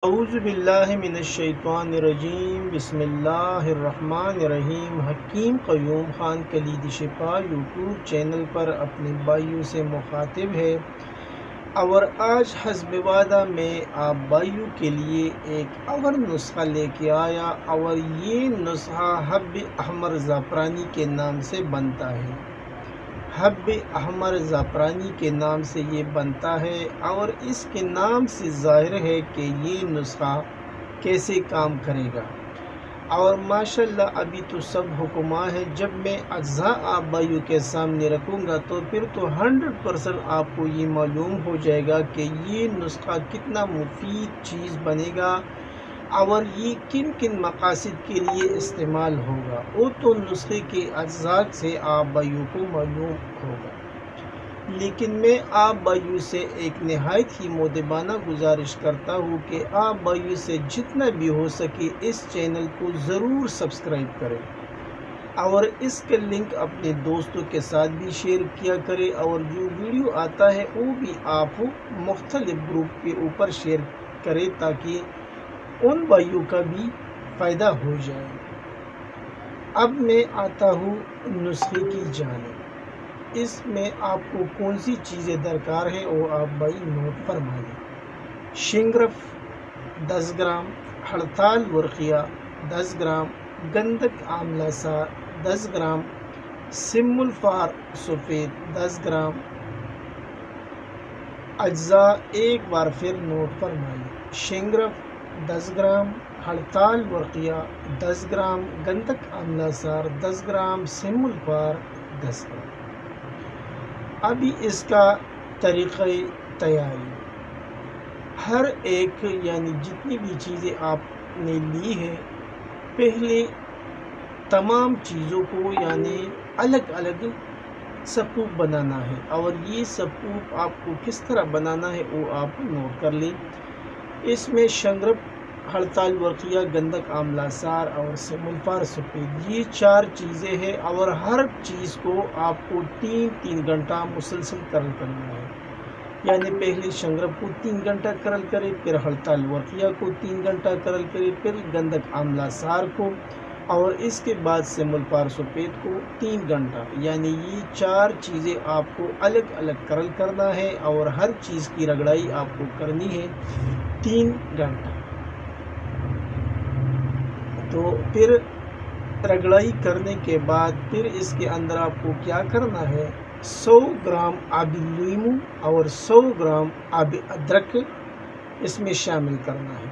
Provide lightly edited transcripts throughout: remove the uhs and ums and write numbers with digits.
اعوذ باللہ من الشیطان الرجیم بسم اللہ الرحمن الرحیم۔ حکیم قیوم خان کلید شفا یوٹیوب چینل پر اپنے بھائیوں سے مخاطب ہے اور آج حسب وعدہ میں آپ بھائیوں کے لیے ایک اور نسخہ لے کے آیا اور یہ نسخہ حب احمر زعفرانی کے نام سے بنتا ہے۔ حب احمر زعفرانی کے نام سے یہ بنتا ہے اور اس کے نام سے ظاہر ہے کہ یہ نسخہ کیسے کام کرے گا۔ اور ماشاءاللہ ابھی تو سب حکماں ہے، جب میں اجزاء آپ بھائیوں کے سامنے رکھوں گا تو پھر تو 100% آپ کو یہ معلوم ہو جائے گا کہ یہ نسخہ کتنا مفید چیز بنے گا اور یہ کن کن مقاصد کے لیے استعمال ہوگا، وہ تو نسخے کے اجزاء سے آپ بھائیوں کو معلوم ہوگا۔ لیکن میں آپ بھائیوں سے ایک نہایت ہی مؤدبانہ گزارش کرتا ہوں کہ آپ بھائیوں سے جتنا بھی ہو سکے اس چینل کو ضرور سبسکرائب کریں اور اس کا لنک اپنے دوستوں کے ساتھ بھی شیئر کیا کریں، اور جو ویڈیو آتا ہے وہ بھی آپ مختلف گروپ کے اوپر شیئر کریں تاکہ ان بھائیوں کا بھی فائدہ ہو جائے۔ اب میں آتا ہوں نسخے کی جانب۔ اس میں آپ کو کون سی چیزیں درکار ہیں وہ آپ بھائی نوٹ فرمائیں۔ شنگرف 10 گرام، ہڑتال ورقیہ 10 گرام، گندک آملہ سار 10 گرام، سم الفار سفید 10 گرام۔ اجزاء ایک بار پھر نوٹ فرمائیں۔ شنگرف 10 گرام، ہڑتال ورقیہ 10 گرام، گندک آملہ سار 10 گرام، سم الفار 10 گرام۔ ابھی اس کا طریقہ تیاری، ہر ایک یعنی جتنی بھی چیزیں آپ نے لی ہے، پہلے تمام چیزوں کو یعنی الگ الگ سپوپ بنانا ہے، اور یہ سپوپ آپ کو کس طرح بنانا ہے وہ آپ نوٹ کر لیں۔ اس میں شنگرف، ہڑتال ورقیہ، گندک آملہ سار اور سم الفار سفید، یہ 4 چیزیں ہیں، اور ہر چیز کو آپ کو 3 گھنٹہ مسلسل کرل کرنا ہے۔ یعنی پہلے شنگرف کو 3 گھنٹہ کرل کرے، پھر ہڑتال ورقیہ کو 3 گھنٹہ کرل کرے، پھر گندک آملہ سار کو، اور اس کے بعد سم الفار سفید کو 3 گھنٹہ۔ یعنی یہ 4 چیزیں آپ کو الگ الگ کرل کرنا ہے، اور ہر چیز کی رگڑائی آپ کو کرنی ہے 3 گھنٹہ۔ تو پھر رگڑائی کرنے کے بعد پھر اس کے اندر آپ کو کیا کرنا ہے، 100 گرام آب لیمو اور 100 گرام آب ادرک اس میں شامل کرنا ہے۔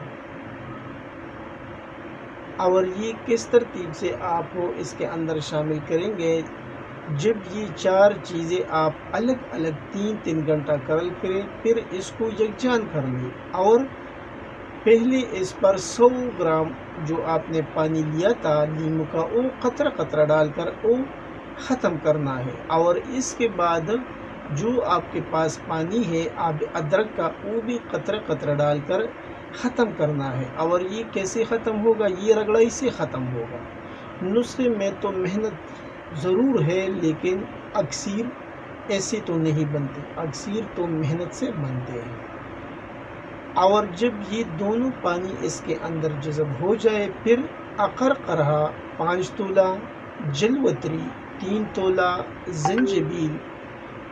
اور یہ کس ترتیب سے آپ اس کے اندر شامل کریں گے، جب یہ 4 چیزیں آپ الگ الگ 3 گھنٹہ کرل کریں، پھر اس کو یکجان کر لیں، اور پہلے اس پر 100 گرام جو آپ نے پانی لیا تھا لیمو کا، وہ قطرہ قطرہ ڈال کر وہ ختم کرنا ہے، اور اس کے بعد جو آپ کے پاس پانی ہے آب ادرک کا، وہ بھی قطرہ قطرہ ڈال کر ختم کرنا ہے۔ اور یہ کیسے ختم ہوگا، یہ رگڑائی سے ختم ہوگا۔ نسخے میں تو محنت ضرور ہے، لیکن اکثیر ایسے تو نہیں بنتے، اکثیر تو محنت سے بنتے ہیں۔ اور جب یہ دونوں پانی اس کے اندر جذب ہو جائے، پھر اقرقرہ 5 تولہ، جلوتری 3 تولہ، زنجبیل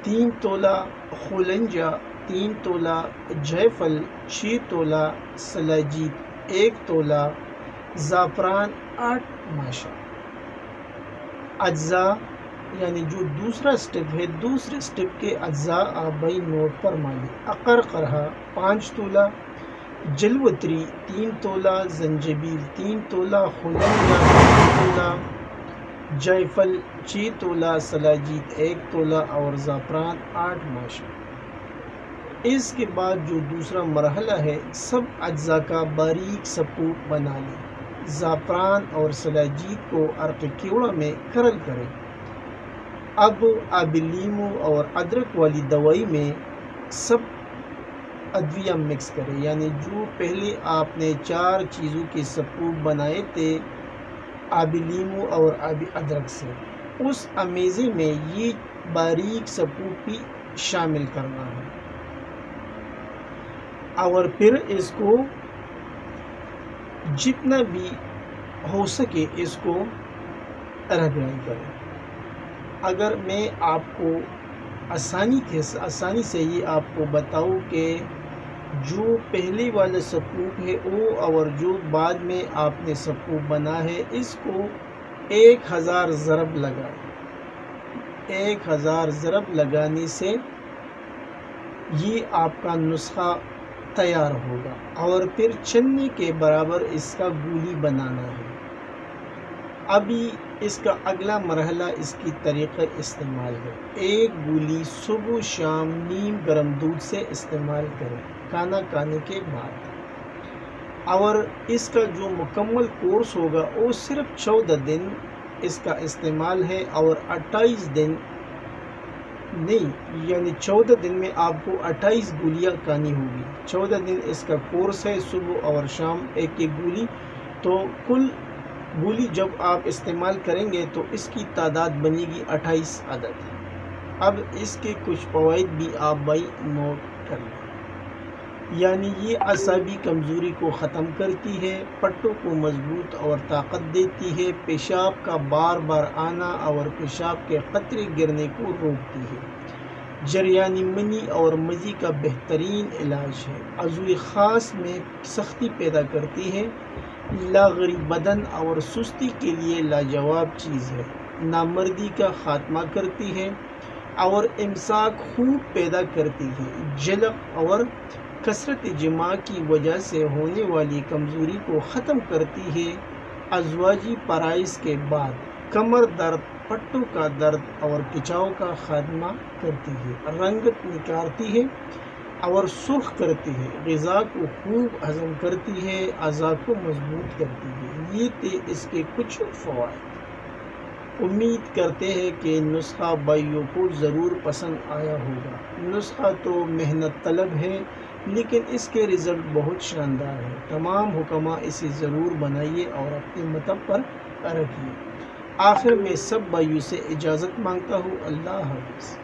3 تولہ، خولنجہ 3 تولہ، جائفل 6 تولہ، سلاجید 1 تولہ، زعفران 8 ماشا۔ اجزاء یعنی جو دوسرا سٹیپ ہے، دوسرے سٹیپ کے اجزاء آپ بھائی نوٹ فرمائیں۔ اقرقرہ 5 تولہ، جلوتری 3 تولہ، زنجبیل 3 تولہ، خولنجہ 3 تولہ، جائفل 6 تولہ، سلاجید 1 تولہ اور زعفران 8 ماشا۔ اس کے بعد جو دوسرا مرحلہ ہے، سب اجزاء کا باریک سپوپ بنا لیں۔ زعفران اور سلاجید کو عرق کیوڑا میں کرل کریں۔ اب آب لیمو اور ادرک والی دوائی میں سب ادویہ مکس کریں، یعنی جو پہلے آپ نے 4 چیزوں کے سپوپ بنائے تھے آب لیمو اور آب ادرک سے، اس امیزے میں یہ باریک سپوپ بھی شامل کرنا ہے، اور پھر اس کو جتنا بھی ہو سکے اس کو ریگولر کریں۔ اگر میں آپ کو آسانی سے یہ آپ کو بتاؤں کہ جو پہلے والا سکوپ ہے وہ اور جو بعد میں آپ نے سکوپ بنا ہے اس کو 1000 ضرب لگائیں۔ 1000 ضرب لگانے سے یہ آپ کا نسخہ تیار ہوگا اور پھر چنے کے برابر اس کا گولی بنانا ہے۔ ابھی اس کا اگلا مرحلہ اس کی طریقہ استعمال ہے۔ ایک گولی صبح شام نیم گرم دودھ سے استعمال کریں کھانا کھانے کے بعد، اور اس کا جو مکمل کورس ہوگا وہ صرف 14 دن اس کا استعمال ہے، اور 28 دن نہیں، یعنی 14 دن میں آپ کو 28 گولیاں کھانی ہوگی۔ 14 دن اس کا کورس ہے، صبح اور شام ایک ایک گولی، تو کل گولی جب آپ استعمال کریں گے تو اس کی تعداد بنے گی 28 عدد۔ اب اس کے کچھ فوائد بھی آپ بھائی نوٹ کر لیں۔ یعنی یہ اعصابی کمزوری کو ختم کرتی ہے، پٹوں کو مضبوط اور طاقت دیتی ہے، پیشاب کا بار بار آنا اور پیشاب کے قطرے گرنے کو روکتی ہے، جریانی منی اور مزی کا بہترین علاج ہے، عضو خاص میں سختی پیدا کرتی ہے، لاغری بدن اور سستی کے لیے لاجواب چیز ہے، نامردی کا خاتمہ کرتی ہے اور امساک خوب پیدا کرتی ہے، جلق اور کثرت جماع کی وجہ سے ہونے والی کمزوری کو ختم کرتی ہے، ازواجی پرائز کے بعد کمر درد، پٹوں کا درد اور کچاؤ کا خاتمہ کرتی ہے، رنگت نکھارتی ہے اور سرخ کرتی ہے، غذا کو خوب ہضم کرتی ہے، اعضاء کو مضبوط کرتی ہے۔ یہ تھے اس کے کچھ فوائد۔ امید کرتے ہیں کہ نسخہ بھائیوں کو ضرور پسند آیا ہوگا۔ نسخہ تو محنت طلب ہے لیکن اس کے رزلٹ بہت شاندار ہے۔ تمام حکماء اسے ضرور بنائیے اور اپنے مطب پر رکھیے۔ آخر میں سب بھائیوں سے اجازت مانگتا ہوں۔ اللہ حافظ۔